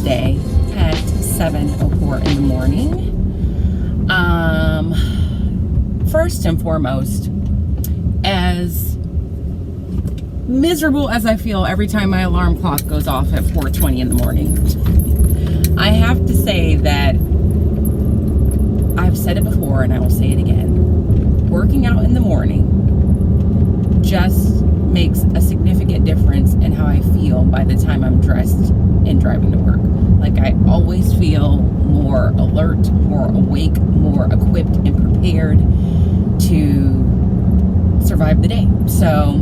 Wednesday at 7:04 in the morning. First and foremost, as miserable as I feel every time my alarm clock goes off at 4:20 in the morning, I have to say that I've said it before and I will say it again. Working out in the morning just makes a significant difference in how I feel by the time I'm dressed and driving to work. Like, I always feel more alert, more awake, more equipped and prepared to survive the day. So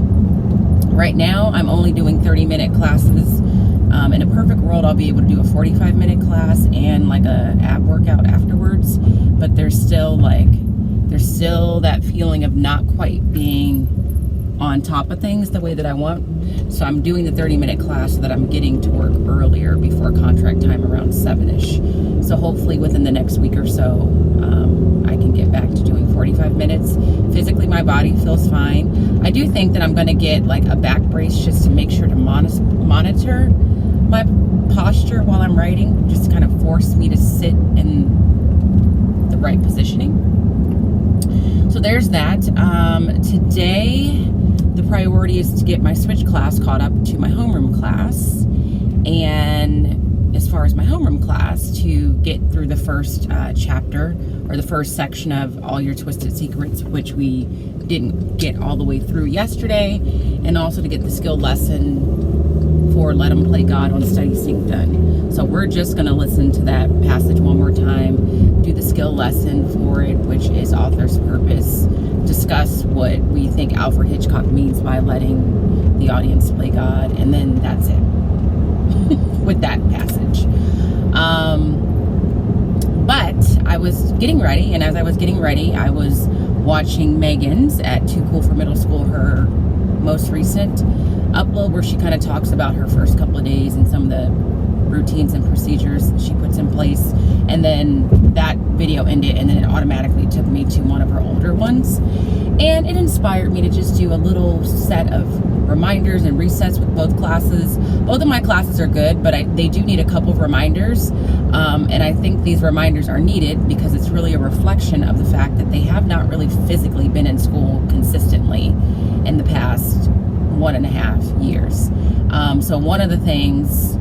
right now I'm only doing 30-minute classes. In a perfect world, I'll be able to do a 45-minute class and like a ab workout afterwards, but there's still that feeling of not quite being on top of things the way that I want. So I'm doing the 30-minute class so that I'm getting to work earlier before contract time around 7-ish. So hopefully within the next week or so, I can get back to doing 45 minutes. Physically, my body feels fine. I do think that I'm going to get like a back brace just to make sure to monitor my posture while I'm writing, just to kind of force me to sit in the right positioning. So there's that. Today, the priority is to get my switch class caught up to my homeroom class. And as far as my homeroom class, to get through the first chapter or the first section of All Your Twisted Secrets, which we didn't get all the way through yesterday, and also to get the skill lesson for Let 'Em Play God on Study Sync done. So we're just going to listen to that passage one more time, do the skill lesson for it, which is Author's Purpose, discuss what we think Alfred Hitchcock means by letting the audience play God, and then that's it with that passage. But I was getting ready, and as I was getting ready, I was watching Megan's at Too Cool for Middle School, her most recent upload, where she kind of talks about her first couple of days and some of the routines and procedures she puts in place. And then that video ended, and then it automatically took me to one of her older ones, and it inspired me to just do a little set of reminders and resets with both classes. Both of my classes are good, but they do need a couple of reminders, and I think these reminders are needed because it's really a reflection of the fact that they have not really physically been in school consistently in the past 1.5 years. So one of the things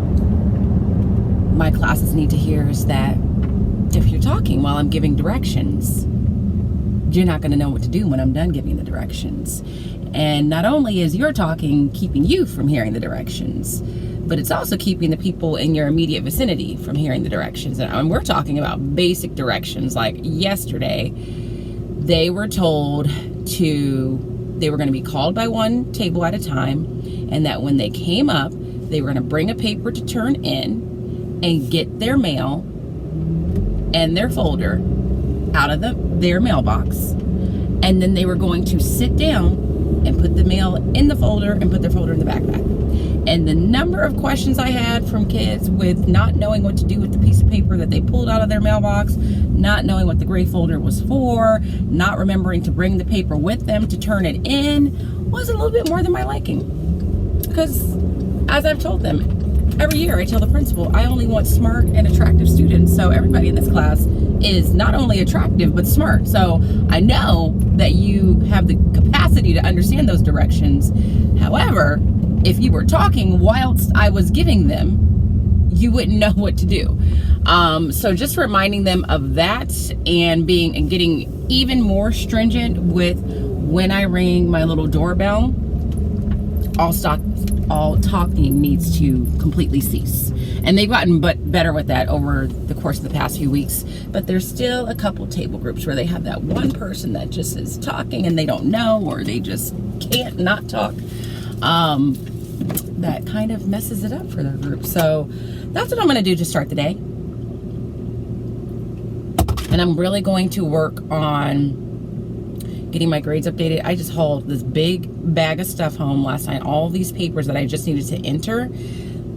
my classes need to hear is that if you're talking while I'm giving directions, you're not going to know what to do when I'm done giving the directions. And not only is your talking keeping you from hearing the directions, but it's also keeping the people in your immediate vicinity from hearing the directions. And we're talking about basic directions. Like yesterday, they were told they were going to be called by one table at a time, and that when they came up, they were going to bring a paper to turn in and get their mail and their folder out of their mailbox, and then they were going to sit down and put the mail in the folder and put their folder in the backpack. And the number of questions I had from kids with not knowing what to do with the piece of paper that they pulled out of their mailbox, not knowing what the gray folder was for, not remembering to bring the paper with them to turn it in, was a little bit more than my liking. Because as I've told them, every year I tell the principal, I only want smart and attractive students. So everybody in this class is not only attractive, but smart. So I know that you have the capacity to understand those directions. However, if you were talking whilst I was giving them, you wouldn't know what to do. So just reminding them of that, and getting even more stringent with when I ring my little doorbell, all talking needs to completely cease. And they've gotten better with that over the course of the past few weeks. But there's still a couple table groups where they have that one person that just is talking and they don't know, or they just can't not talk. That kind of messes it up for their group. So that's what I'm going to do to start the day. And I'm really going to work on getting my grades updated. I just hauled this big bag of stuff home last night, all these papers that I just needed to enter,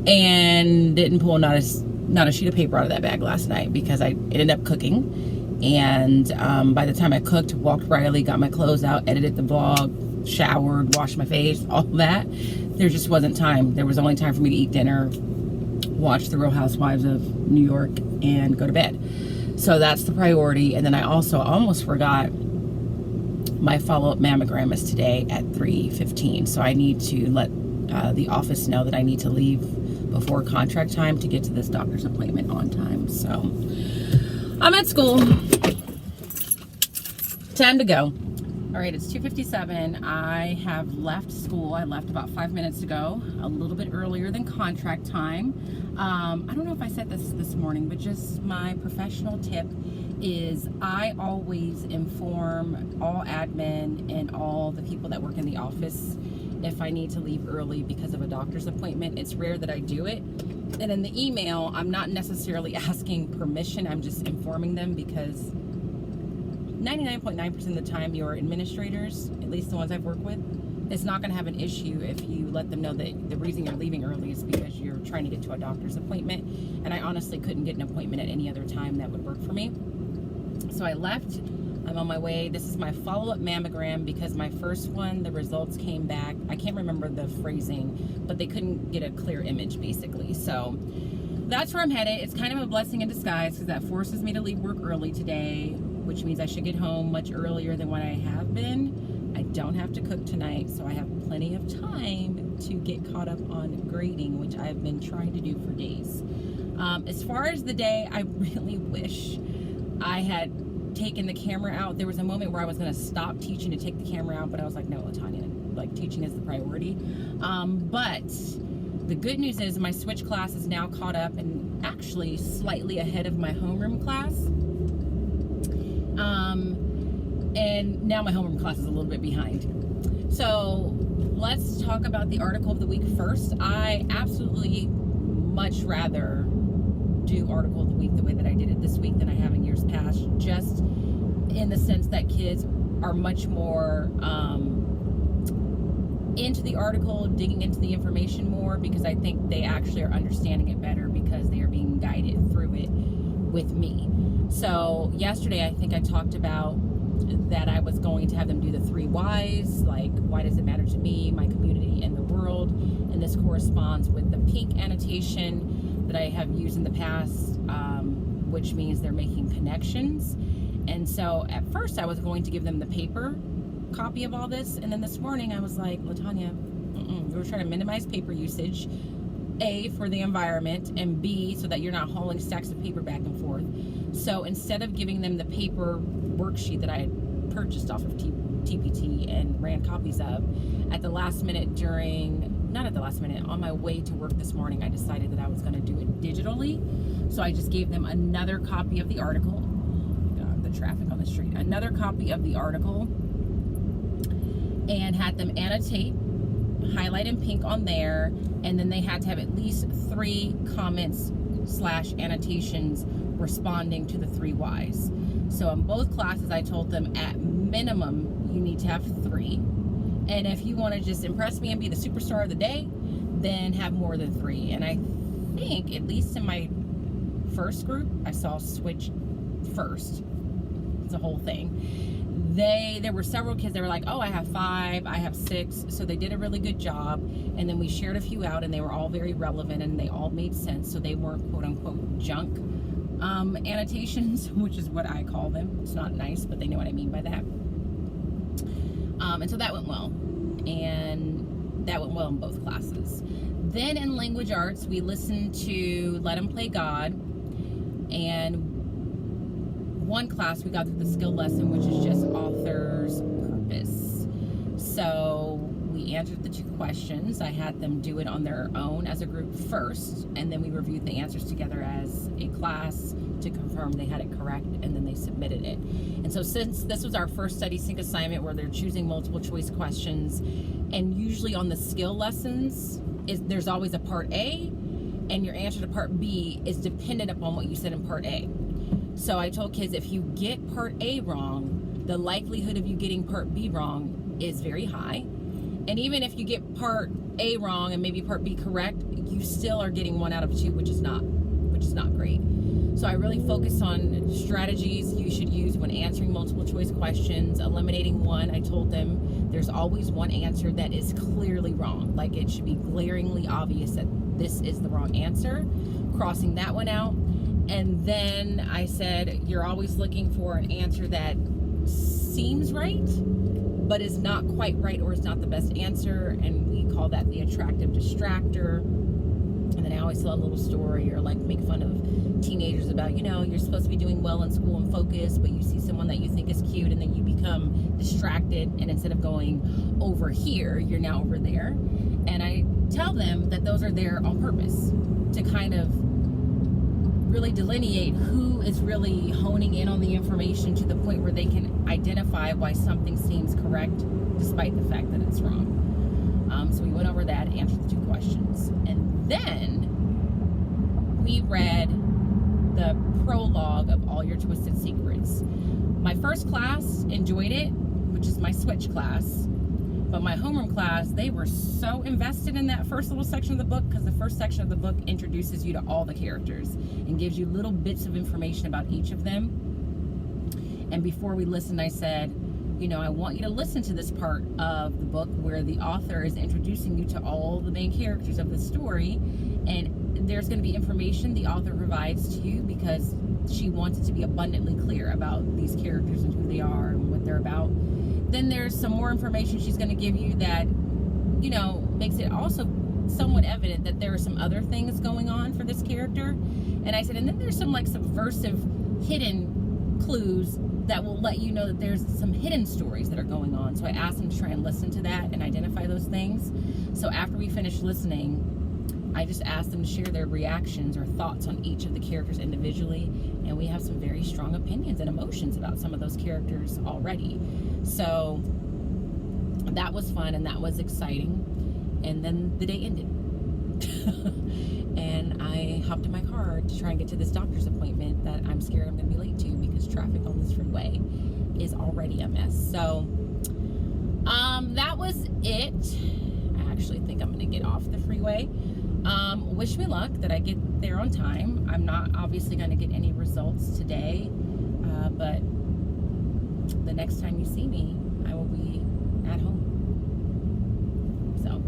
and didn't pull not a sheet of paper out of that bag last night because I ended up cooking. And by the time I cooked, walked Riley, got my clothes out, edited the vlog, showered, washed my face, all that, there just wasn't time. There was only time for me to eat dinner, watch The Real Housewives of New York and go to bed. So that's the priority. And then I also almost forgot my follow-up mammogram is today at 3:15. So I need to let the office know that I need to leave before contract time to get to this doctor's appointment on time. So I'm at school. Time to go. All right, it's 2:57. I have left school. I left about 5 minutes ago, a little bit earlier than contract time. I don't know if I said this morning, but just my professional tip is I always inform all admin and all the people that work in the office if I need to leave early because of a doctor's appointment. It's rare that I do it. And in the email, I'm not necessarily asking permission. I'm just informing them because 99.9% of the time, your administrators, at least the ones I've worked with, it's not going to have an issue if you let them know that the reason you're leaving early is because you're trying to get to a doctor's appointment. And I honestly couldn't get an appointment at any other time that would work for me. So I left. I'm on my way. This is my follow-up mammogram because my first one, the results came back. I can't remember the phrasing, but they couldn't get a clear image, basically. So that's where I'm headed. It's kind of a blessing in disguise because that forces me to leave work early today, which means I should get home much earlier than what I have been. I don't have to cook tonight, so I have plenty of time to get caught up on grading, which I've been trying to do for days. As far as the day, I really wish I had taken the camera out. There was a moment where I was going to stop teaching to take the camera out, but I was like, no, latawnya, like teaching is the priority. But the good news is my switch class is now caught up and actually slightly ahead of my homeroom class. And now my homeroom class is a little bit behind. So let's talk about the article of the week first. I absolutely much rather do article of the week the way that I did it this week than I have in years past, just in the sense that kids are much more into the article, digging into the information more, because I think they actually are understanding it better because they are being guided through it with me. So yesterday I think I talked about that I was going to have them do the 3 whys, like why does it matter to me, my community, and the world, and this corresponds with the pink annotation that I have used in the past, which means they're making connections. And so at first I was going to give them the paper copy of all this, and then this morning I was like, latawnya, we were trying to minimize paper usage, A, for the environment, and B, so that you're not hauling stacks of paper back and forth. So instead of giving them the paper worksheet that I had purchased off of TPT and ran copies of, at the last minute on my way to work this morning, I decided that I was going to do it digitally. So I just gave them another copy of the article. God, the traffic on the street. Another copy of the article, and had them annotate, highlight in pink on there, and then they had to have at least 3 comments / annotations responding to the 3 whys. So in both classes I told them at minimum you need to have 3, and if you want to just impress me and be the superstar of the day, then have more than 3. And I think at least in my first group I saw switch first. It's a whole thing. There were several kids that were like, oh, I have 5, I have 6. So they did a really good job. And then we shared a few out, and they were all very relevant, and they all made sense. So they weren't quote unquote junk annotations, which is what I call them. It's not nice, but they know what I mean by that. And so that went well. And that went well in both classes. Then in language arts, we listened to Let 'Em Play God. And one class we got through the skill lesson, which is just author's purpose. So we answered the 2 questions. I had them do it on their own as a group first, and then we reviewed the answers together as a class to confirm they had it correct, and then they submitted it. And so since this was our first study sync assignment where they're choosing multiple choice questions, and usually on the skill lessons there's always a part A, and your answer to part B is dependent upon what you said in part A. So I told kids, if you get part A wrong, the likelihood of you getting part B wrong is very high. And even if you get part A wrong and maybe part B correct, you still are getting 1 out of 2, which is not great. So I really focused on strategies you should use when answering multiple choice questions. Eliminating 1, I told them there's always one answer that is clearly wrong. Like it should be glaringly obvious that this is the wrong answer, crossing that one out. And then I said, you're always looking for an answer that seems right, but is not quite right, or is not the best answer. And we call that the attractive distractor. And then I always tell a little story, or like make fun of teenagers about, you know, you're supposed to be doing well in school and focus, but you see someone that you think is cute, and then you become distracted, and instead of going over here, you're now over there. And I tell them that those are there on purpose to kind of really delineate who is really honing in on the information to the point where they can identify why something seems correct despite the fact that it's wrong. So we went over that, answered the 2 questions, and then we read the prologue of All Your Twisted Secrets. My first class enjoyed it, which is my switch class. But my homeroom class, they were so invested in that first little section of the book, because the first section of the book introduces you to all the characters and gives you little bits of information about each of them. And before we listened, I said, you know, I want you to listen to this part of the book where the author is introducing you to all the main characters of the story. And there's going to be information the author provides to you because she wants it to be abundantly clear about these characters and who they are and what they're about. Then there's some more information she's going to give you that, you know, makes it also somewhat evident that there are some other things going on for this character. And I said, and then there's some like subversive hidden clues that will let you know that there's some hidden stories that are going on. So I asked them to try and listen to that and identify those things. So after we finished listening, I just asked them to share their reactions or thoughts on each of the characters individually, and we have some very strong opinions and emotions about some of those characters already. So that was fun and that was exciting. And then the day ended. And I hopped in my car to try and get to this doctor's appointment that I'm scared I'm going to be late to because traffic on this freeway is already a mess. So that was it. I actually think I'm going to get off the freeway. Wish me luck that I get there on time. I'm not obviously going to get any results today, but the next time you see me, I will be at home. So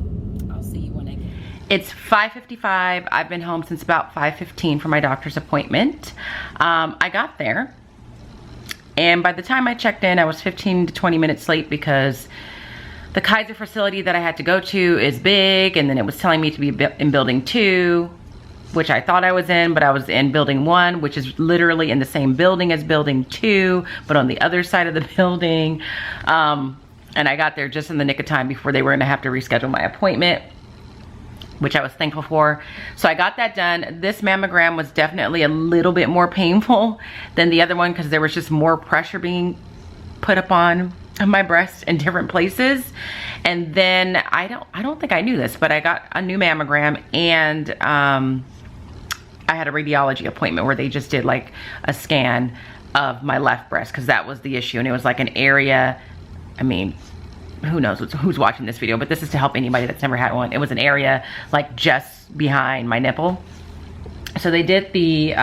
I'll see you when I get. It's 5:55. I've been home since about 5:15 for my doctor's appointment. I got there, and by the time I checked in, I was 15 to 20 minutes late because the Kaiser facility that I had to go to is big, and then it was telling me to be in building 2, which I thought I was in, but I was in building 1, which is literally in the same building as building 2, but on the other side of the building. And I got there just in the nick of time before they were gonna have to reschedule my appointment, which I was thankful for. So I got that done. This mammogram was definitely a little bit more painful than the other one because there was just more pressure being put up on my breast in different places. And then I don't think I knew this, but I got a new mammogram, and I had a radiology appointment where they just did like a scan of my left breast because that was the issue. And it was like an area, I mean, who knows who's watching this video, but this is to help anybody that's never had one. It was an area like just behind my nipple. So they did the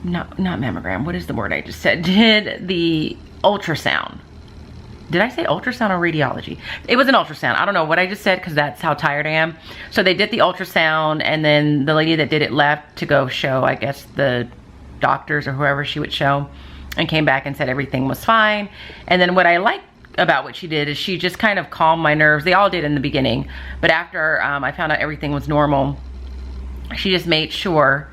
not mammogram, what is the word I just said? Did the ultrasound. Did I say ultrasound or radiology? It was an ultrasound. I don't know what I just said because that's how tired I am. So they did the ultrasound, and then the lady that did it left to go show, I guess, the doctors or whoever she would show, and came back and said everything was fine. And then what I like about what she did is she just kind of calmed my nerves. They all did in the beginning, but after I found out everything was normal, she just made sure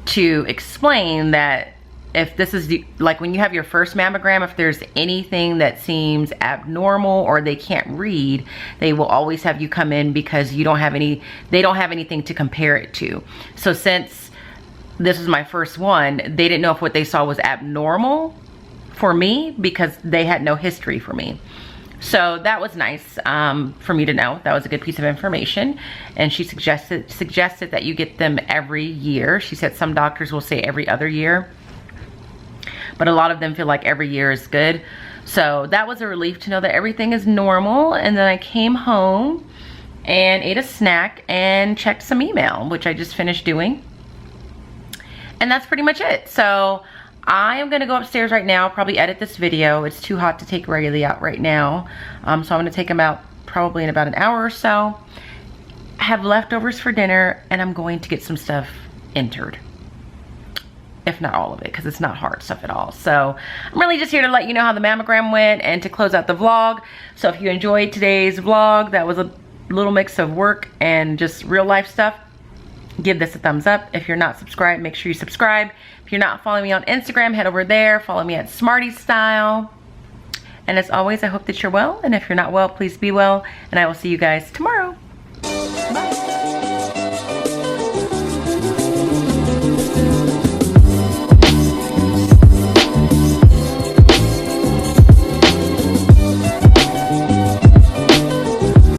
to explain that if this is like when you have your first mammogram, if there's anything that seems abnormal or they can't read, they will always have you come in because you don't have any, they don't have anything to compare it to. So since this was my first one, they didn't know if what they saw was abnormal for me because they had no history for me. So that was nice for me to know. That was a good piece of information. And she suggested that you get them every year. She said some doctors will say every other year, but a lot of them feel like every year is good. So that was a relief to know that everything is normal. And then I came home and ate a snack and checked some email, which I just finished doing. And that's pretty much it. So I am gonna go upstairs right now, probably edit this video. It's too hot to take Riley out right now. So I'm gonna take him out probably in about an hour or so. have leftovers for dinner, and I'm going to get some stuff entered. If not all of it, because it's not hard stuff at all. So I'm really just here to let you know how the mammogram went and to close out the vlog. So if you enjoyed today's vlog, that was a little mix of work and just real life stuff, give this a thumbs up. If you're not subscribed, make sure you subscribe. If you're not following me on Instagram, head over there. Follow me at Smarty Style. And as always, I hope that you're well. And if you're not well, please be well. And I will see you guys tomorrow.